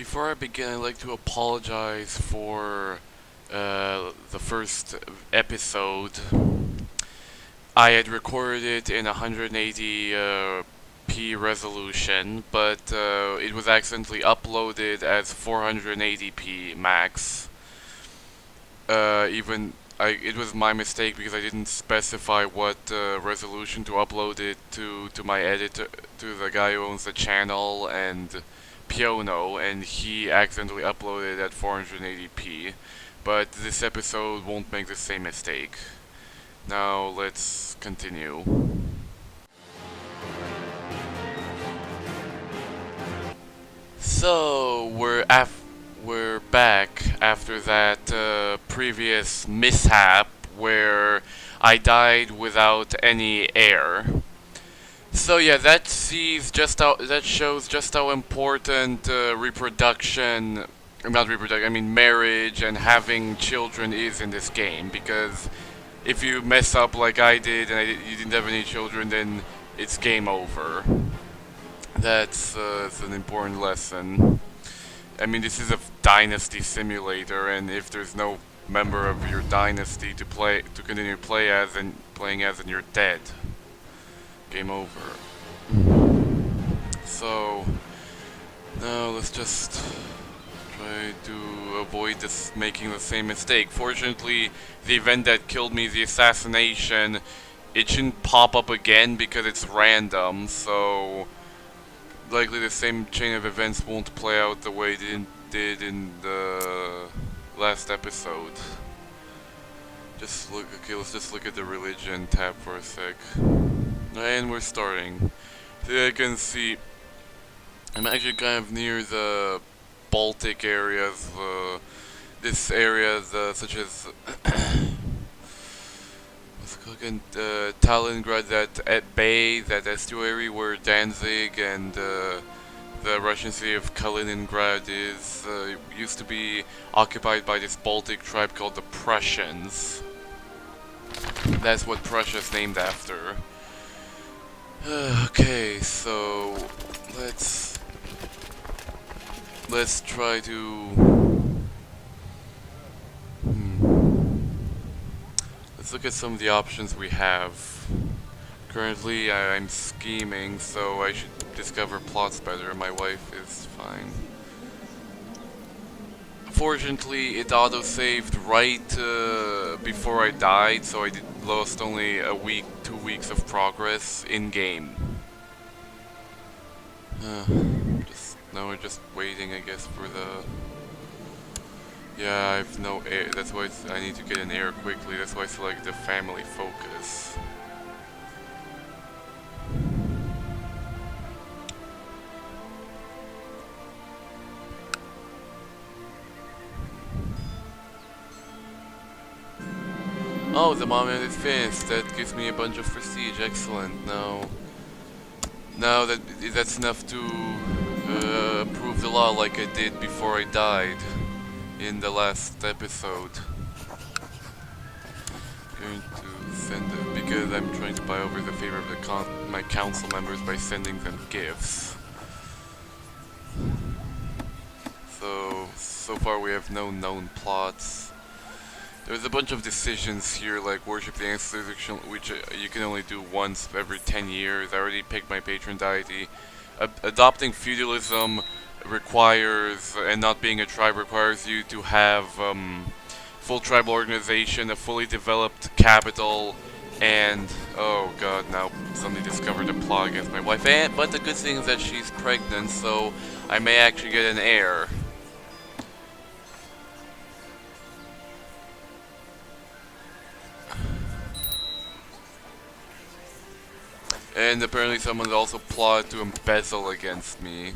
Before I begin, I'd like to apologize for the first episode. I had recorded it in 180p resolution, but it was accidentally uploaded as 480p max. It was my mistake because I didn't specify what resolution to upload it to my editor, to the guy who owns the channel, and Piono, and he accidentally uploaded at 480p. But this episode won't make the same mistake. Now let's continue. So we're back after that previous mishap where I died without any air. So yeah, that shows just how important marriage and having children is in this game. Because if you mess up like I did and you didn't have any children, then it's game over. That's an important lesson. I mean, this is a dynasty simulator, and if there's no member of your dynasty to continue playing as, and you're dead. Game over. So now let's just try to avoid making the same mistake. Fortunately, the event that killed me, the assassination, it shouldn't pop up again because it's random, so likely the same chain of events won't play out the way it did in the last episode. Let's just look at the religion tab for a sec. And we're starting. So you can see I'm actually kind of near the Baltic areas, this area, such as Stalingrad, that at Bay, that estuary where Danzig and the Russian city of Kaliningrad is, used to be occupied by this Baltic tribe called the Prussians. That's what Prussia's named after. Okay, so let's try to let's look at some of the options we have. Currently, I'm scheming, so I should discover plots better. My wife is fine. Fortunately, it auto-saved right before I died, so I lost only a week, 2 weeks of progress in-game. Now we're just waiting, I guess, for the... Yeah, I have no air. That's why I need to get an air quickly. That's why I select the family focus. Oh, the monument is finished. That gives me a bunch of prestige. Excellent. Now that's enough to prove the law like I did before I died in the last episode. Going to send it because I'm trying to buy over the favor of my council members by sending them gifts. So far we have no known plots. There's a bunch of decisions here, like worship the institution, which you can only do once every 10 years. I already picked my patron deity. Adopting feudalism requires, and not being a tribe requires you to have full tribal organization, a fully developed capital, and oh god, now somebody discovered a plot against my wife. But the good thing is that she's pregnant, so I may actually get an heir. And apparently someone also plotted to embezzle against me.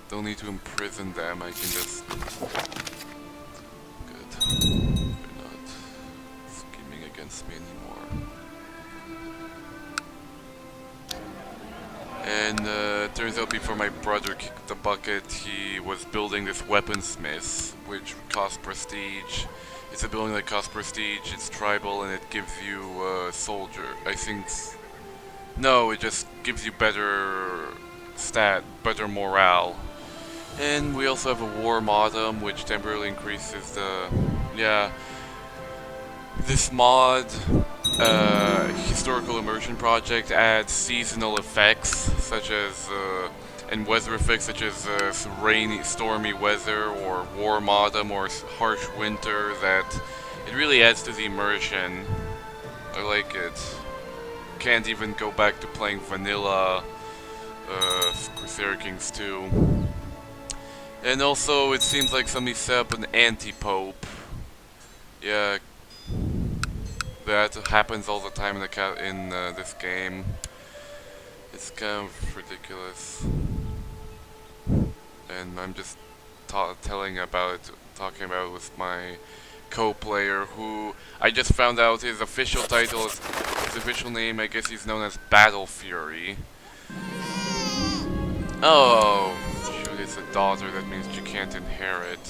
Don't need to imprison them, I can just... Good. They're not scheming against me anymore. And it turns out before my brother kicked the bucket, he was building this weaponsmith, which costs prestige. It's a building that costs prestige, it's tribal, and it gives you soldier. I think... No, it just gives you better better morale. And we also have a war modem, which temporarily increases the, yeah, this mod, historical immersion project, adds seasonal effects such as, and weather effects such as rainy, stormy weather, or war modem, or harsh winter. That it really adds to the immersion. I like it. Can't even go back to playing vanilla Crusader Kings 2. And also, it seems like somebody set up an anti-pope. Yeah, that happens all the time in this game. It's kind of ridiculous. And I'm just talking about it with my co-player, who I just found out his official title is, his official name, I guess he's known as Battle Fury. Oh, shoot, it's a daughter, that means she can't inherit.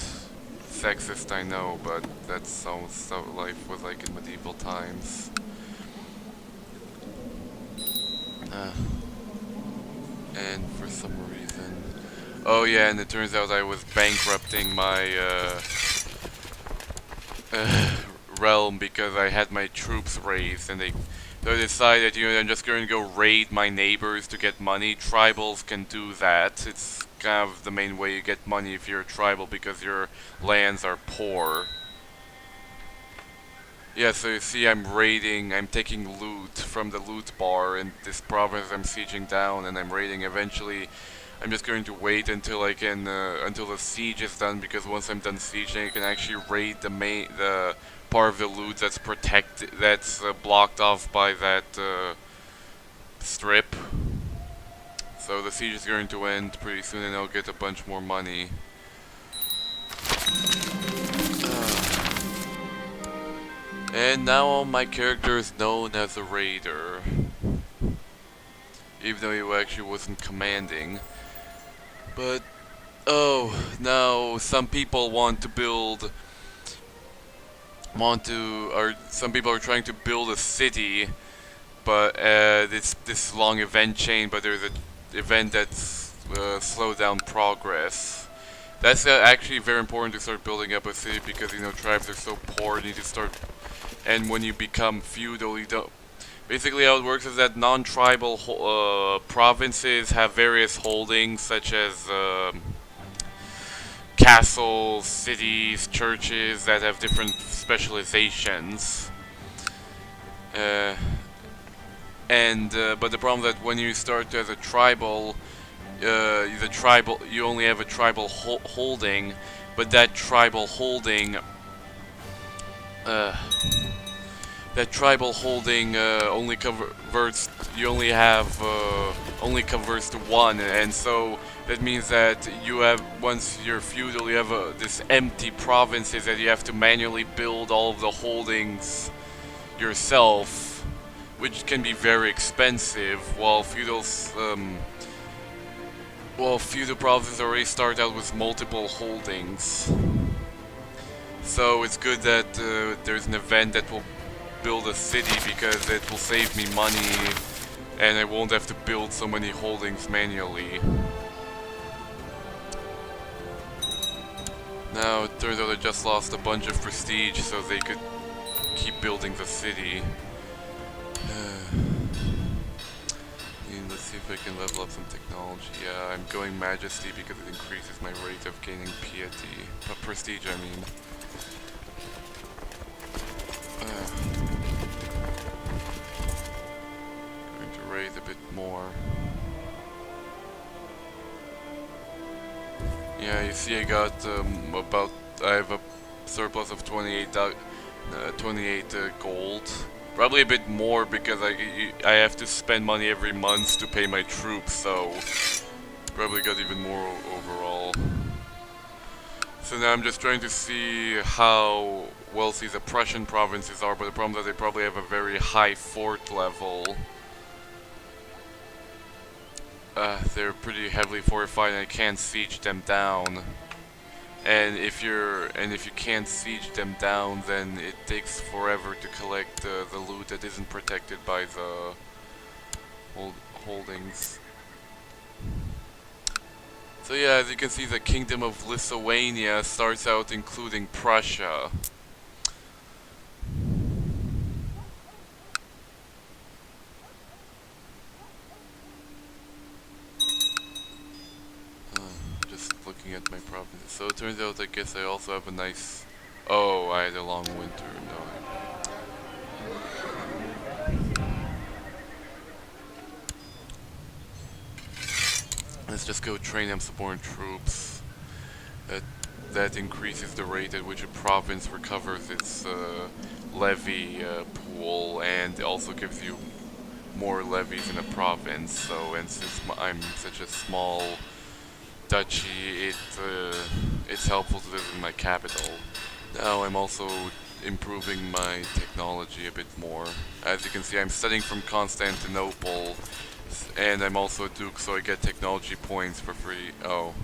Sexist, I know, but that's so life was like in medieval times. And for some reason... Oh yeah, and it turns out I was bankrupting my realm because I had my troops raised, and so I decided, you know, I'm just going to go raid my neighbors to get money. Tribals can do that. It's kind of the main way you get money if you're a tribal, because your lands are poor. Yeah, so you see I'm taking loot from the loot bar in this province I'm sieging down, and I'm raiding. Eventually, I'm just going to wait until I can, until the siege is done, because once I'm done sieging, I can actually raid the part of the loot that's protected, that's blocked off by that strip. So the siege is going to end pretty soon, and I'll get a bunch more money. And now my character is known as a raider, even though he actually wasn't commanding. But oh, now some people some people are trying to build a city, but this long event chain. But there's an event that's slowed down progress. That's actually very important to start building up a city, because you know tribes are so poor. You need to start, and when you become feudal, you don't. Basically, how it works is that non-tribal provinces have various holdings, such as castles, cities, churches, that have different specializations. But the problem is that when you start as a tribal, you only have a tribal holding, but that tribal holding only converts. You only have only converts to one, and so that means that you have, once you're feudal, you have this empty provinces that you have to manually build all of the holdings yourself, which can be very expensive. While feudal provinces already start out with multiple holdings. So it's good that there's an event that will build a city, because it will save me money and I won't have to build so many holdings manually. Now it turns out I just lost a bunch of prestige so they could keep building the city. Let's see if I can level up some technology. Yeah, I'm going Majesty because it increases my rate of gaining piety. Prestige, I mean. Going to raise a bit more. Yeah, you see I got I have a surplus of 28 gold. Probably a bit more because I have to spend money every month to pay my troops, so probably got even more overall. So now I'm just trying to see how wealthy the Prussian provinces are, but the problem is that they probably have a very high fort level. They're pretty heavily fortified and I can't siege them down. And if you can't siege them down, then it takes forever to collect the loot that isn't protected by the holdings. So yeah, as you can see, the Kingdom of Lithuania starts out including Prussia. Just looking at my provinces. So it turns out, I guess I also have a nice... Oh, I had a long winter. No. Let's just go train them some more troops. That increases the rate at which a province recovers its levy pool, and also gives you more levies in a province. So, and since I'm such a small duchy, it's helpful to live in my capital. Now I'm also improving my technology a bit more. As you can see, I'm studying from Constantinople, and I'm also a duke, so I get technology points for free. Oh.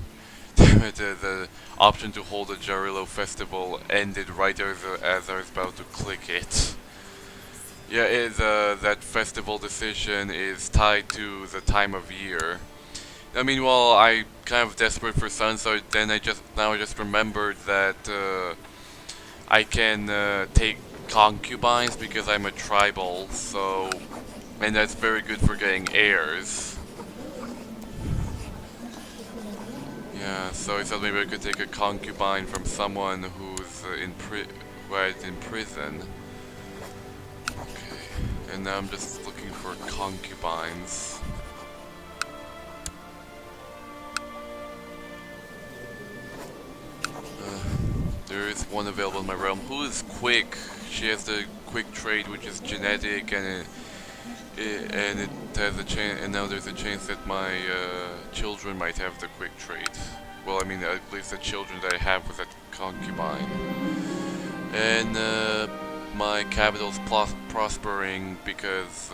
Damn it, the option to hold a Jarillo festival ended right as I was about to click it. Yeah, that festival decision is tied to the time of year. I mean, well, I kind of desperate for sun, so then I just remembered that I can take concubines because I'm a tribal, so, and that's very good for getting heirs. Yeah, so I thought maybe I could take a concubine from someone who's in prison. Okay, and now I'm just looking for concubines. There is one available in my realm who is quick. She has the quick trade, which is genetic, and it has a chance. And now there's a chance that my children might have the quick trade. Well, I mean, at least the children that I have with that concubine. And my capital's prospering because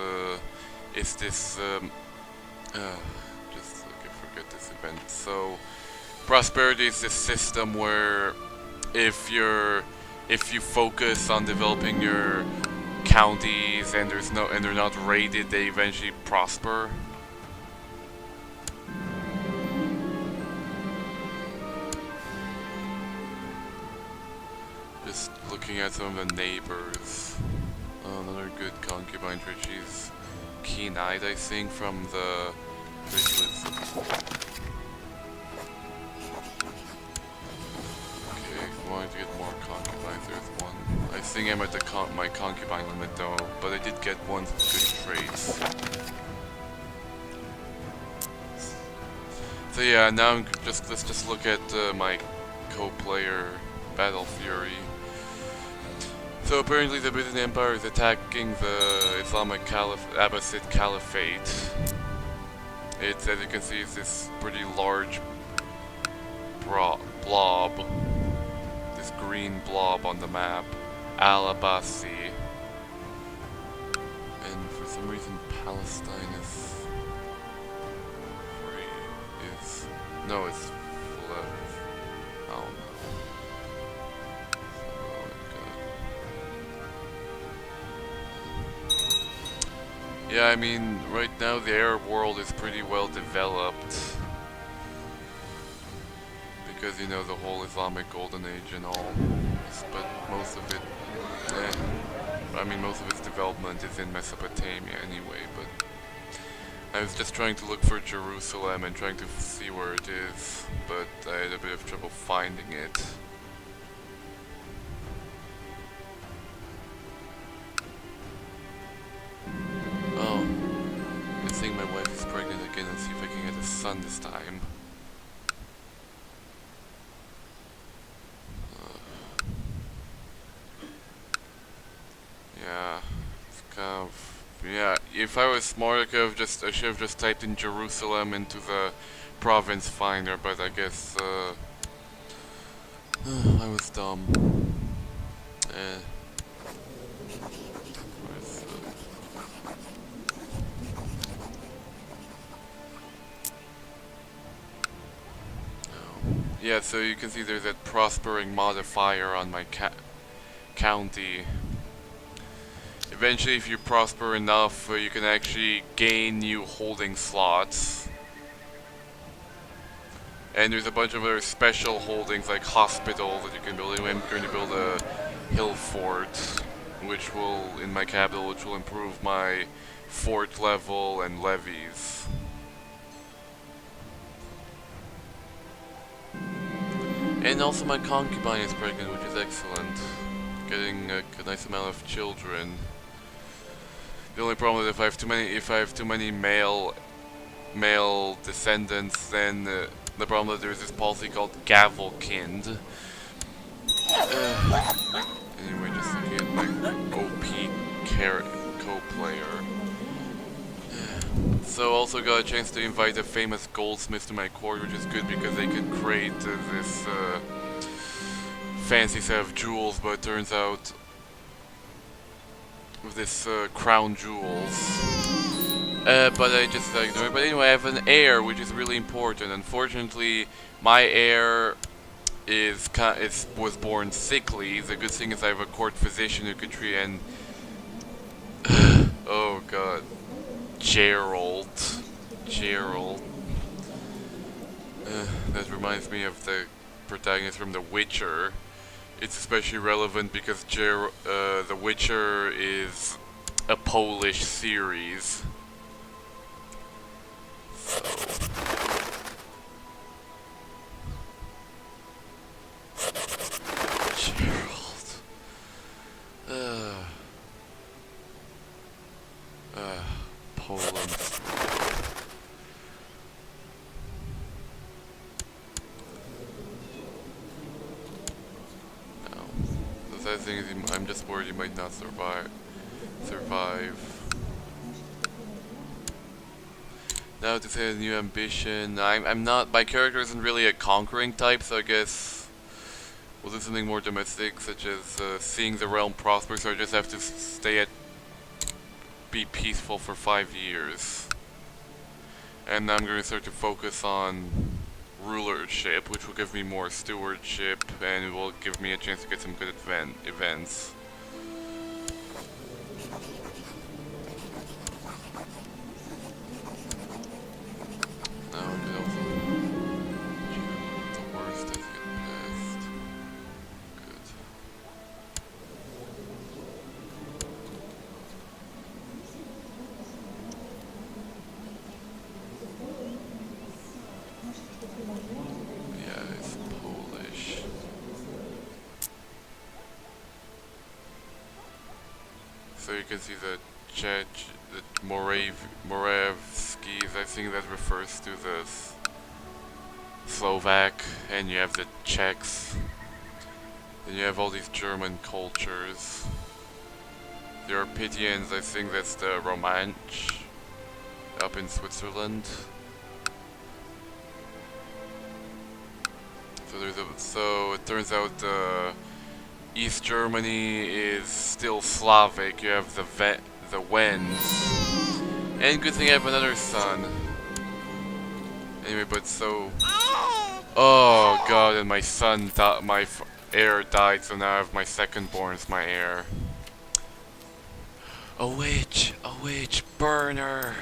it's this. Just forget this event. So, prosperity is this system where if you focus on developing your counties and they're not raided, they eventually prosper. Just looking at some of the neighbors. Oh, another good concubine trade. She's keen-eyed, I think, from the bracelets. Wanted to get more concubines. There's one. I think I'm at my concubine limit though, but I did get one good traits. So yeah, now let's just look at my co-player Battle Fury. So apparently the Byzantine Empire is attacking the Islamic Abbasid Caliphate. It's, as you can see, it's this pretty large blob. This green blob on the map, Al-Abbasi, and for some reason Palestine is free. No, it's fled. I don't know. Oh, yeah, I mean, right now the Arab world is pretty well developed. Because, you know, the whole Islamic Golden Age and all, but most of it, I mean, most of its development is in Mesopotamia anyway, but I was just trying to look for Jerusalem and trying to see where it is, but I had a bit of trouble finding it. Oh, I think my wife is pregnant again. Let's see if I can get a son this time. Yeah, if I was smart, I should have just typed in Jerusalem into the province finder, but I guess I was dumb. Yeah, so you can see there's that prospering modifier on my county. Eventually, if you prosper enough, you can actually gain new holding slots. And there's a bunch of other special holdings like hospitals that you can build. Anyway, I'm going to build a hill fort, which will, in my capital, which will improve my fort level and levies. And also my concubine is pregnant, which is excellent. Getting a nice amount of children. The only problem is if I have too many male descendants, then the problem is there's this policy called Gavelkind. Anyway, just looking at my OP co-player. So also got a chance to invite a famous goldsmith to my court, which is good because they can create this fancy set of jewels, but it turns out with this crown jewels. But I just ignore it. But anyway, I have an heir, which is really important. Unfortunately, my heir was born sickly. The good thing is I have a court physician who could treat and oh god, Gerald. That reminds me of the protagonist from The Witcher. It's especially relevant because The Witcher is a Polish series. So. Gerald. Poland. No. The sad thing is I'm just worried he might not survive. Now to say a new ambition, I'm not, my character isn't really a conquering type, so I guess we'll do something more domestic, such as seeing the realm prosper, so I just have to be peaceful for 5 years. And now I'm going to start to focus on rulership, which will give me more stewardship, and it will give me a chance to get some good events. So you can see the Moravskis, I think that refers to the Slovak, and you have the Czechs, then you have all these German cultures. The Arpitians, I think that's the Romansh, up in Switzerland. So it turns out East Germany is still Slavic. You have the Wends, and good thing I have another son. Anyway, but so, oh god, and my son, my heir died, so now I have my second-born as my heir. A witch, burner.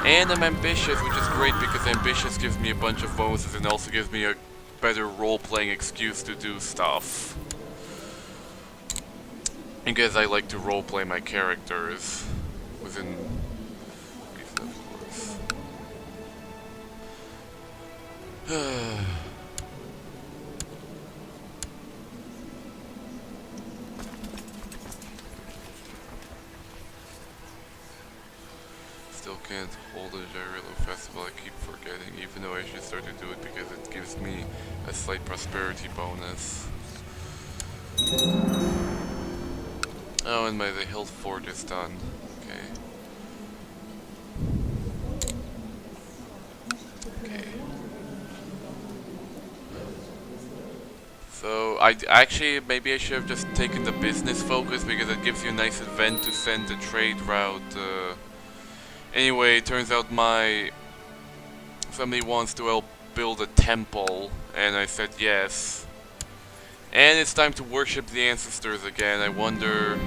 And I'm ambitious, which is great because ambitious gives me a bunch of bonuses and also gives me a better role-playing excuse to do stuff. Because I like to role-play my characters within reason, of course. Still can't hold a Gyrillo festival, I keep forgetting, even though I should start to do it because it gives me a slight prosperity bonus. Oh, and the hill fort is done. Okay. So, maybe I should have just taken the business focus because it gives you a nice event to send the trade route. Anyway, it turns out somebody wants to help build a temple, and I said yes. And it's time to worship the ancestors again. I wonder, of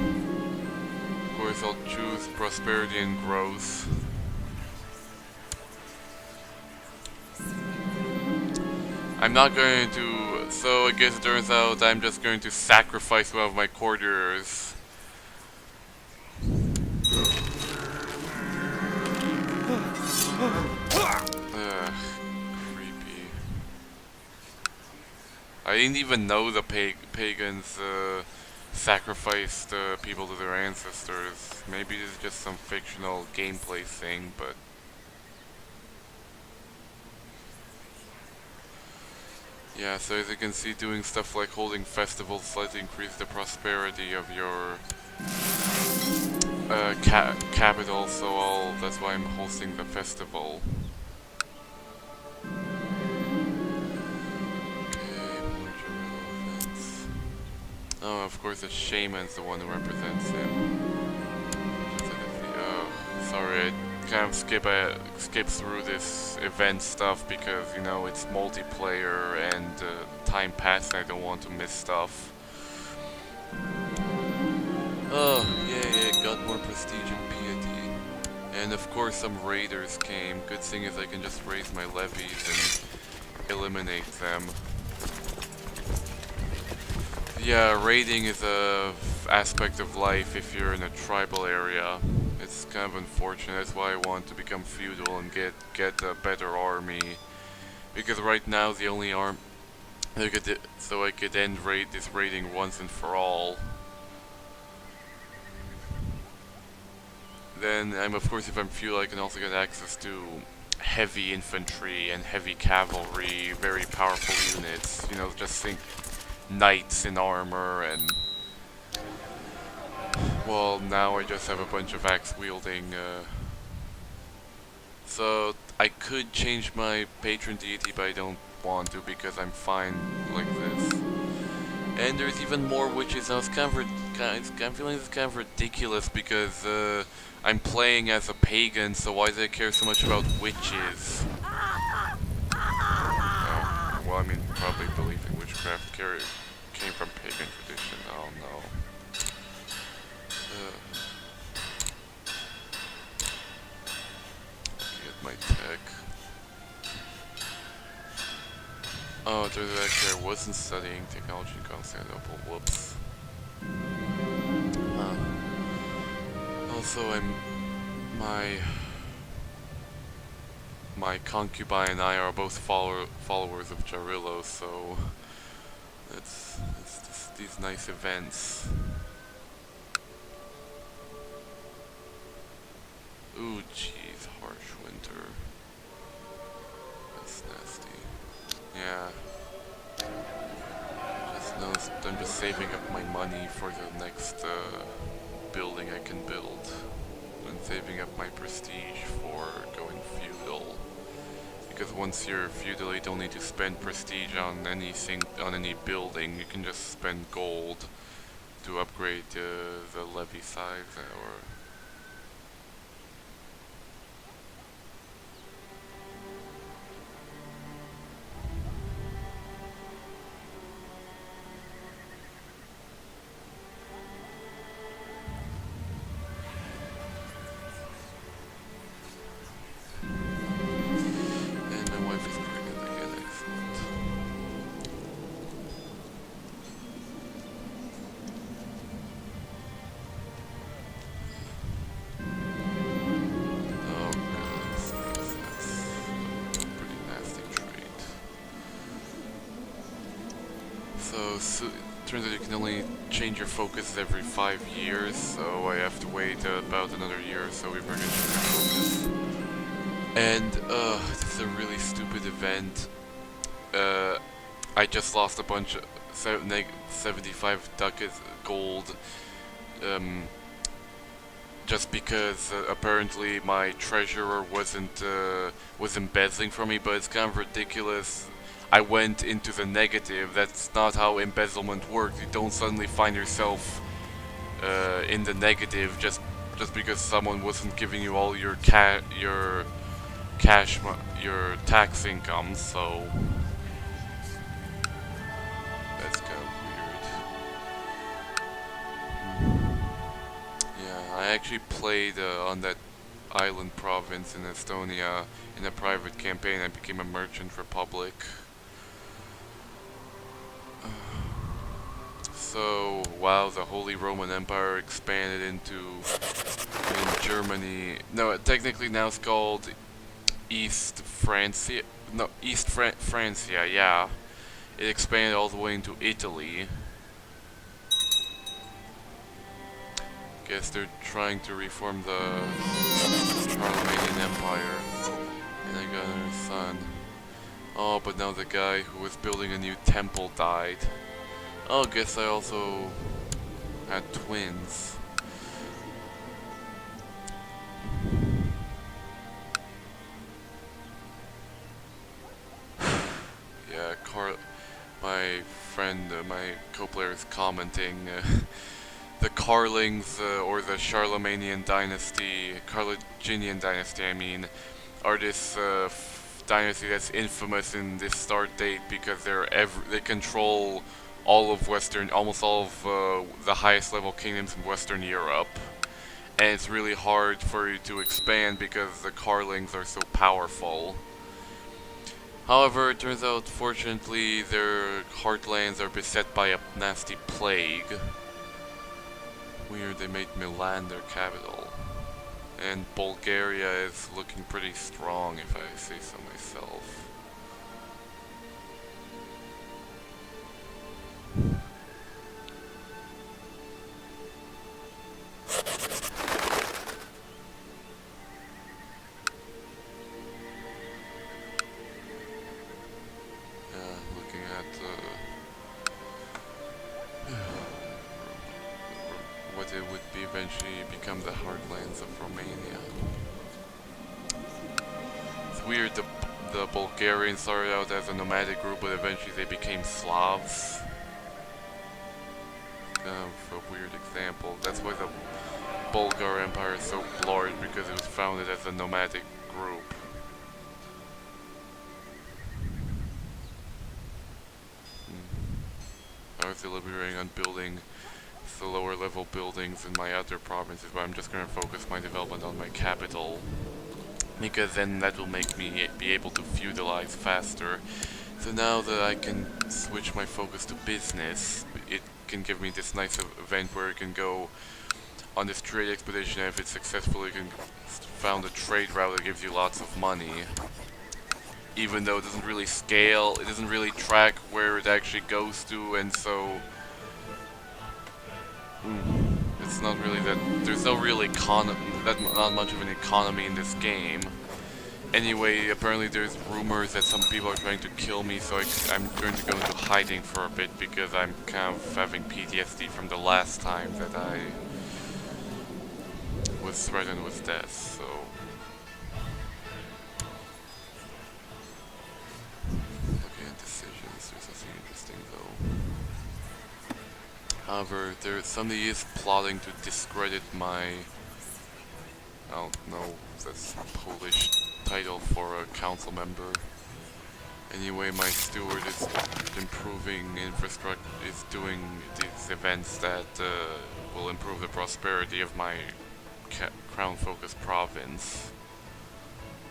course I'll choose prosperity and growth. I'm not going to. So I guess it turns out I'm just going to sacrifice one of my courtiers. Ugh, creepy. I didn't even know the pagans sacrificed people to their ancestors. Maybe this is just some fictional gameplay thing, but. Yeah, so as you can see, doing stuff like holding festivals slightly increase the prosperity of your capital, so that's why I'm hosting the festival. Okay, more Jarilla events. Oh, of course the shaman's the one who represents him. Oh, sorry, I kind of skip through this event stuff because, you know, it's multiplayer and time passing, I don't want to miss stuff. Oh, yeah, got more prestige and piety. And of course some raiders came. Good thing is I can just raise my levies and eliminate them. Yeah, raiding is a aspect of life if you're in a tribal area. It's kind of unfortunate. That's why I want to become feudal and get a better army. Because right now the only so I could end this raiding once and for all. Then of course if I'm feudal I can also get access to heavy infantry and heavy cavalry, very powerful units. You know, just think knights in armor and. Well, now I just have a bunch of axe-wielding, so I could change my patron deity, but I don't want to because I'm fine like this. And there's even more witches. I'm feeling it's kind of ridiculous because I'm playing as a pagan, so why do I care so much about witches? Well, I mean, probably believing witchcraft came from pagan tradition. Oh no. Get my tech. Oh, actually I wasn't studying technology in Constantinople. Whoops. Also, my concubine and I are both followers of Jarillo, so it's just these nice events. Ooh, jeez, harsh winter. That's nasty. Yeah. I'm just saving up my money for the next building I can build. And saving up my prestige for going feudal. Because once you're feudal, you don't need to spend prestige on any building. You can just spend gold to upgrade the levy size or. So it turns out you can only change your focus every 5 years, so I have to wait about another year or so before I can change my focus. And this is a really stupid event. I just lost a bunch of 75 ducats gold just because apparently my treasurer was embezzling from me, but it's kind of ridiculous. I went into the negative. That's not how embezzlement works. You don't suddenly find yourself in the negative just because someone wasn't giving you all your your tax income. So that's kind of weird. Yeah, I actually played on that island province in Estonia in a private campaign. I became a merchant republic. So, wow, the Holy Roman Empire expanded into in Germany. No, technically now it's called East Francia. No, Francia, yeah. It expanded all the way into Italy. Guess they're trying to reform the Charlemagne Empire. And I got another son. Oh, but now the guy who was building a new temple died. Oh, guess I also had twins. Yeah, my friend, my co-player is commenting, the Carlings, or the Charlemagnian dynasty, Carolinginian dynasty, I mean, are this dynasty that's infamous in this start date because they control all of almost all of the highest level kingdoms in Western Europe. And it's really hard for you to expand because the Carlings are so powerful. However, it turns out, fortunately, their heartlands are beset by a nasty plague. Weird, they made Milan their capital. And Bulgaria is looking pretty strong, if I say so myself. What it would be eventually become the heartlands of Romania. It's weird, the Bulgarians started out as a nomadic group, but eventually they became Slavs. For a weird example. That's why the Bulgar Empire is so large, because it was founded as a nomadic group. I was deliberating on building the lower level buildings in my other provinces, but I'm just going to focus my development on my capital, because then that will make me be able to feudalize faster. So now that I can switch my focus to business, it can give me this nice event where I can go on this trade expedition, and if it's successful, you can found a trade route that gives you lots of money. Even though it doesn't really scale, it doesn't really track where it actually goes to, and so it's not really that. There's no real not much of an economy in this game. Anyway, apparently there's rumors that some people are trying to kill me, so I'm going to go into hiding for a bit because I'm kind of having PTSD from the last time that I was threatened with death, so. Looking at decisions, there's nothing interesting though. However, somebody is plotting to discredit my, I don't know, that's Polish title for a council member. Anyway, my steward is improving infrastructure, is doing these events that will improve the prosperity of my crown-focused province.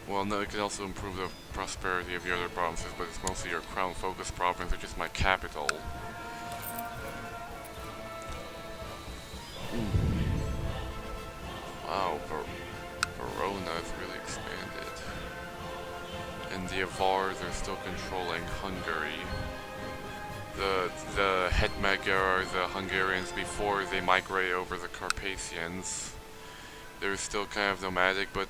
Well, no, it can also improve the prosperity of the other provinces, but it's mostly your crown-focused province, which is my capital. Wow, Verona is really expanded. And the Avars are still controlling Hungary. The Het Magyar are the Hungarians before they migrate over the Carpathians. They're still kind of nomadic, but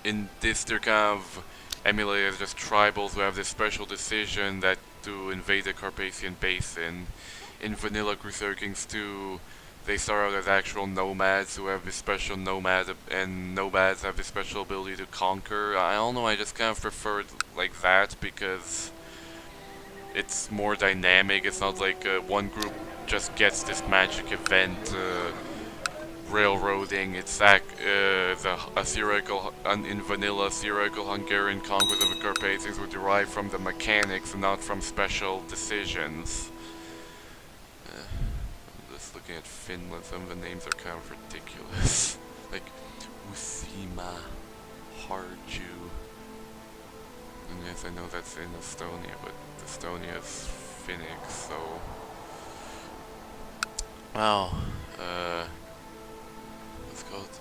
in this they're kind of emulated as just tribals who have this special decision that to invade the Carpathian Basin. In vanilla Crusader Kings 2, they start out as actual nomads who have this special and nomads have this special ability to conquer. I don't know, I just kind of prefer it like that because it's more dynamic. It's not like one group just gets this magic event railroading. It's in vanilla theoretical Hungarian conquest of the Carpathians were derived from the mechanics and not from special decisions. Looking at Finland, some of the names are kind of ridiculous. Like Usima, Harju. And yes, I know that's in Estonia, but Estonia is Finnic, so Wow. What's it called?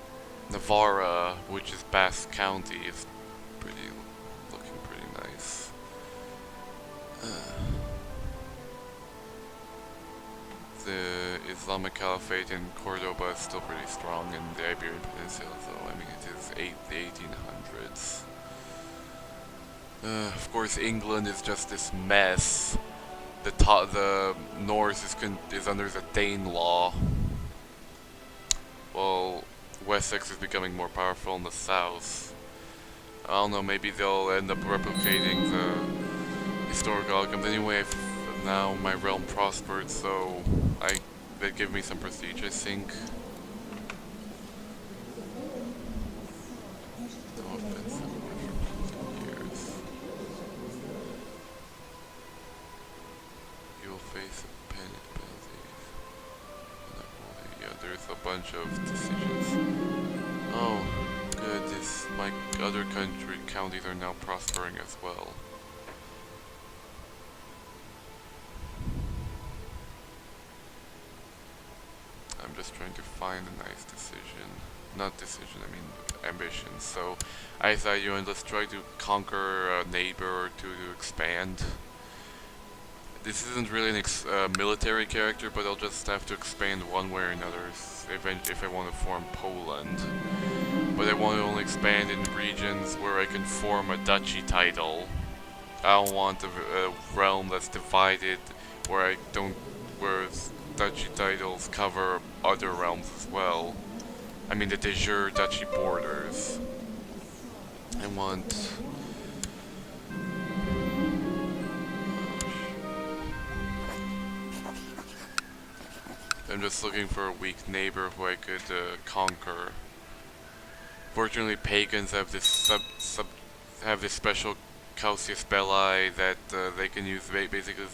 Navara, which is Basque County, is pretty looking pretty nice. The Islamic Caliphate in Cordoba is still pretty strong in the Iberian Peninsula, though. I mean, it is the 1800s. Of course, England is just this mess. The north is under the Danelaw, while Wessex is becoming more powerful in the south. I don't know, maybe they'll end up replicating the historical outcomes. Anyway, now my realm prospered, so that gave me some prestige, I think. No offensive years. You'll face a penalty. Yeah, there's a bunch of decisions. Oh, good. My other counties are now prospering as well. I'm just trying to find a nice decision. Not decision, I mean ambition. So I thought, let's try to conquer a neighbor or two to expand. This isn't really an military character, but I'll just have to expand one way or another if I want to form Poland. But I want to only expand in regions where I can form a duchy title. I don't want a realm that's divided where duchy titles cover other realms as well. I mean the de jure duchy borders. I want... I'm just looking for a weak neighbor who I could conquer. Fortunately, pagans have this have this special Cautius Belli that they can use. Basically,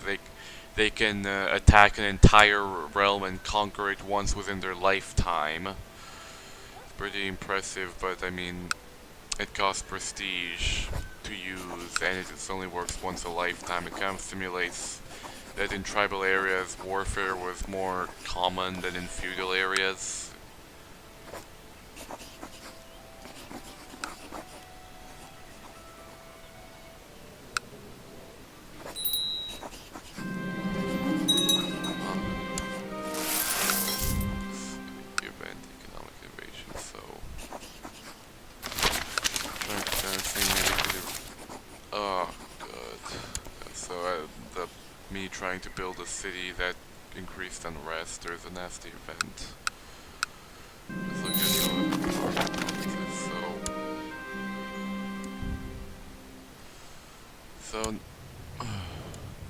they can attack an entire realm and conquer it once within their lifetime. It's pretty impressive, but I mean, it costs prestige to use, and it only works once a lifetime. It kind of simulates that in tribal areas, warfare was more common than in feudal areas. Trying to build a city that increased unrest. There's a nasty event. Let's look at some of the provinces. So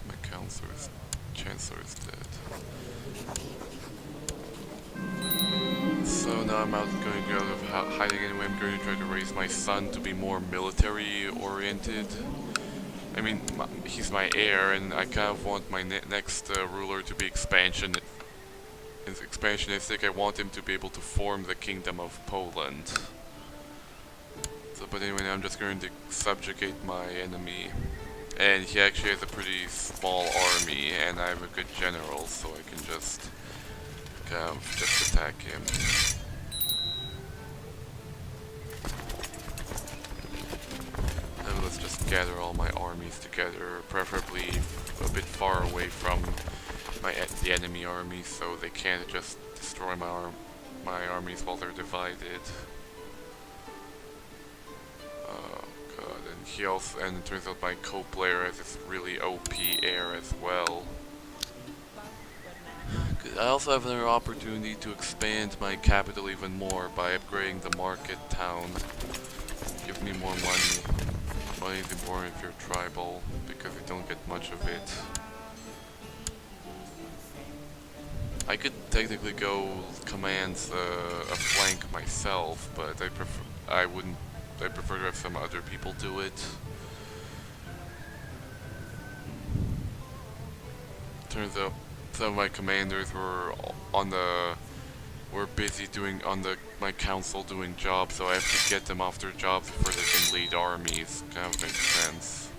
my chancellor is dead. So now I'm going to go out of hiding anyway. I'm going to try to raise my son to be more military oriented. I mean, he's my heir, and I kind of want my next ruler to be expansionistic. I want him to be able to form the Kingdom of Poland. So, but anyway, now I'm just going to subjugate my enemy. And he actually has a pretty small army, and I have a good general, so I can just kind of just attack him. Let's just gather all my armies together, preferably a bit far away from the enemy army, so they can't just destroy my armies while they're divided. Oh god, and it turns out my co-player has this really OP heir as well. I also have another opportunity to expand my capital even more by upgrading the market town. Give me more money. Money is important if you're tribal, because you don't get much of it. I could technically go command a flank myself, but I prefer to have some other people do it. Turns out some of my commanders were busy my council doing jobs, so I have to get them off their jobs before they can lead armies. Kind of makes sense.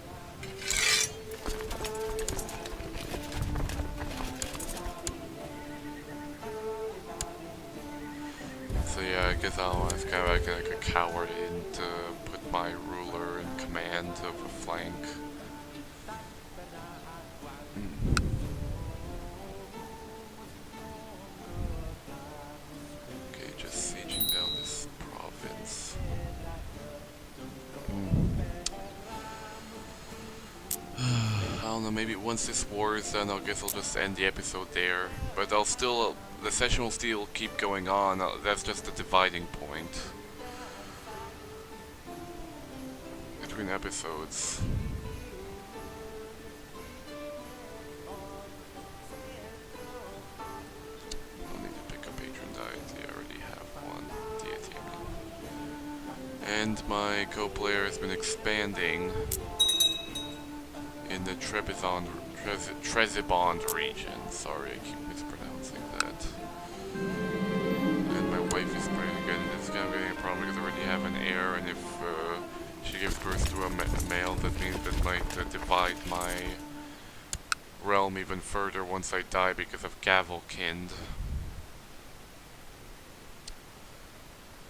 So yeah, I guess I was kind of acting like a coward and put my ruler in command of a flank. Okay, just sieging down this province. I don't know, maybe once this war is done, I guess I'll just end the episode there. But I'll still, the session will still keep going on, that's just the dividing point between episodes. I'll need to pick a patron deity, I already have one, deity. And my co-player has been expanding in the Trebizond region. Sorry, I keep mispronouncing that. And my wife is pregnant again. This is kind of getting a problem because I already have an heir, and if she gives birth to a male, that means that might divide my realm even further once I die because of Gavelkind.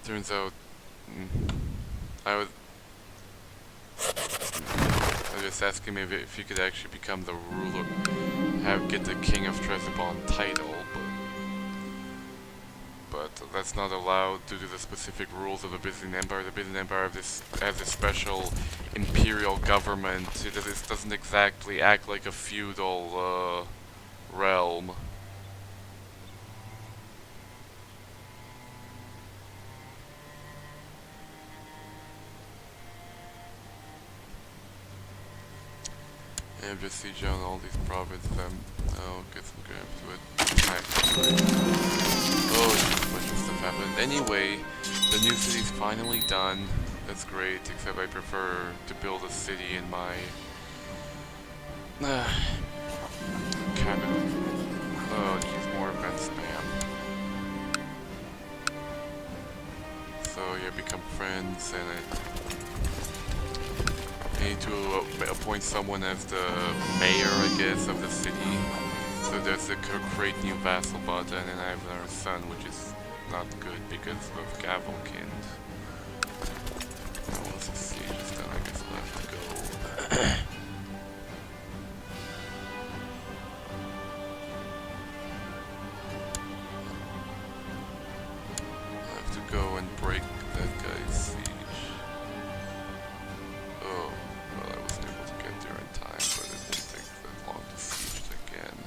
Turns out, I was just asking me if he could actually become the ruler, get the King of Trebizond title, but that's not allowed due to the specific rules of the Byzantine Empire. The Byzantine Empire has a special imperial government. It doesn't exactly act like a feudal realm. I'm just sieging on all these provinces. I'll get some grabs to it. Oh, just a bunch of stuff happened. Anyway, the new city's finally done. That's great, except I prefer to build a city in my capital. Oh, geez, more event spam. So yeah, become friends, and I need to appoint someone as the mayor, I guess, of the city. So there's the create new vassal button, and I have another son, which is not good because of Gavelkind. Now once the siege is done, I guess I'll have to go. I have to go and break that guy's siege. Oh, well, I wasn't able to get there in time, but it won't take that long to siege it again.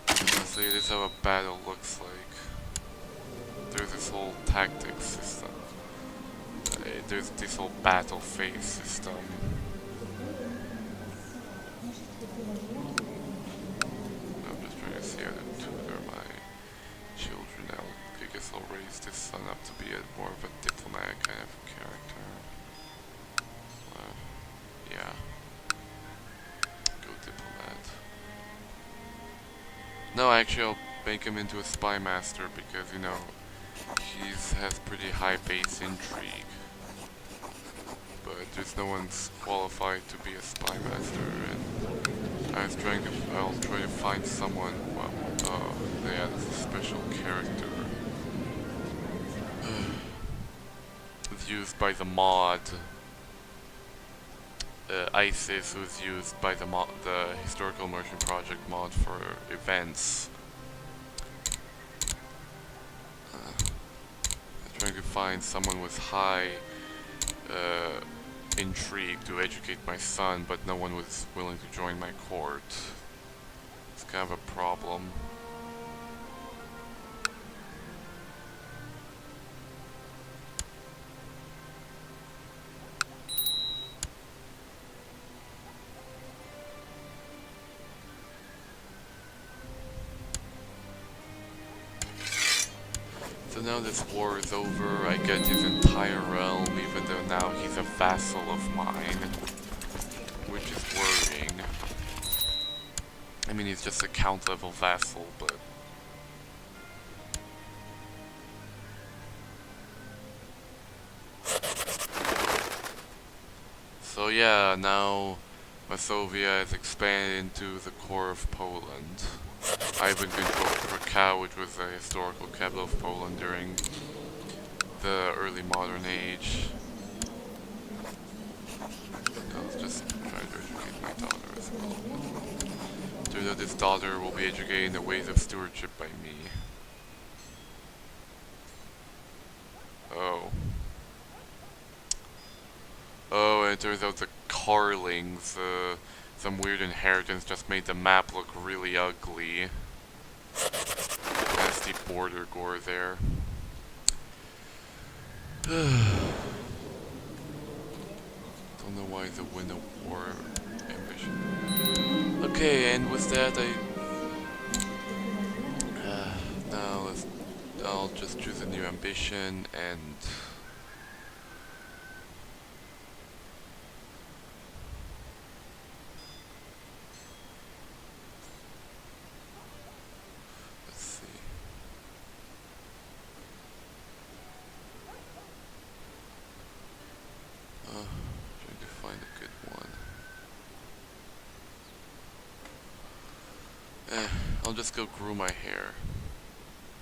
Honestly, this is how a battle looks like. There's this whole tactics system. There's this whole battle phase system. I'm just trying to see how to tutor my children out. I guess I'll raise this son up to be more of a diplomatic kind of character. Yeah. Go diplomat. No, actually I'll make him into a spy master because, you know, he has pretty high base intrigue. But there's no one's qualified to be a spy master, and I'll try to find someone, well, yeah, that's a special character. It's used by the mod. ISIS was used by the Historical Immersion Project mod for events. I'm trying to find someone with high intrigue to educate my son, but no one was willing to join my court. It's kind of a problem. So now this war is over, I get his entire realm, even though now he's a vassal of mine, which is worrying. I mean, he's just a count level vassal, but... So yeah, now Masovia has expanded into the core of Poland. Ivan controlled Krakow, which was a historical capital of Poland during the early modern age. I was just trying to educate my daughter as well. Turns out this daughter will be educated in the ways of stewardship by me. Oh. Oh, and it turns out the Carlings, some weird inheritance just made the map look really ugly. Nasty border gore there. Don't know why the win a war ambition. Okay, and with that now I'll just choose a new ambition and let's see. Trying to find a good one. I'll just go grow my hair.